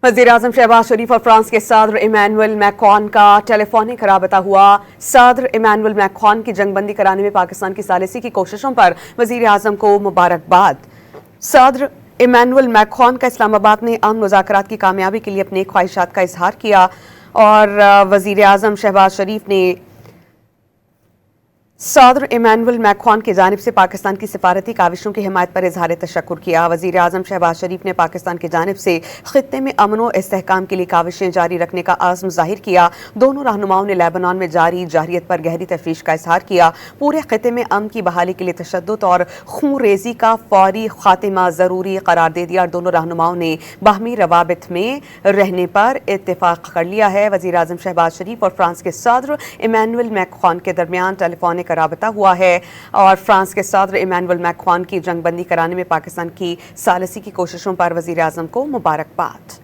वज़ीर-ए-आज़म शहबाज शरीफ और फ्रांस के सदर इमैनुअल मैक्रॉन का टेलीफोनिक राबता हुआ। सदर इमैनुअल मैक्रॉन की जंगबंदी कराने में पाकिस्तान की सालिसी की कोशिशों पर वज़ीर-ए-आज़म को मुबारकबाद। सदर इमैनुअल मैक्रॉन का इस्लामाबाद ने अमन मुज़ाकरात की कामयाबी के लिए अपने ख्वाहिशात का इजहार किया और वज़ीर-ए-आज़म शहबाज शरीफ ने सदर इमैनुअल मैक्रॉन की जानिब से पाकिस्तान की सिफारती काविशों की हिमायत पर इजहार तशक्कुर किया। वज़ीर-ए-आज़म शहबाज शरीफ ने पाकिस्तान की जानिब से खित्ते में अमन व इस्तेहकाम के लिए काविशें जारी रखने का आज़म जाहिर किया। दोनों रहनुमाओं ने लेबनान में जारी जारहियत पर गहरी तशवीश का इजहार किया। पूरे खित्ते में अमन की बहाली के लिए तशद्दुद और खून रेजी का फौरी खात्मा ज़रूरी करार दे दिया और दोनों रहनुमाओं ने बाहमी रवाबित में रहने पर इत्तेफाक कर लिया है। वज़ीर-ए-आज़म शहबाज शरीफ और फ्रांस के सदर इमैनुअल मैक्रॉन के दरमियान टेलीफोनिक राबता हुआ है और फ्रांस के सदर इमैनुअल मैक्रॉन की जंगबंदी कराने में पाकिस्तान की सालिसी की कोशिशों पर वज़ीर-ए-आज़म को मुबारकबाद।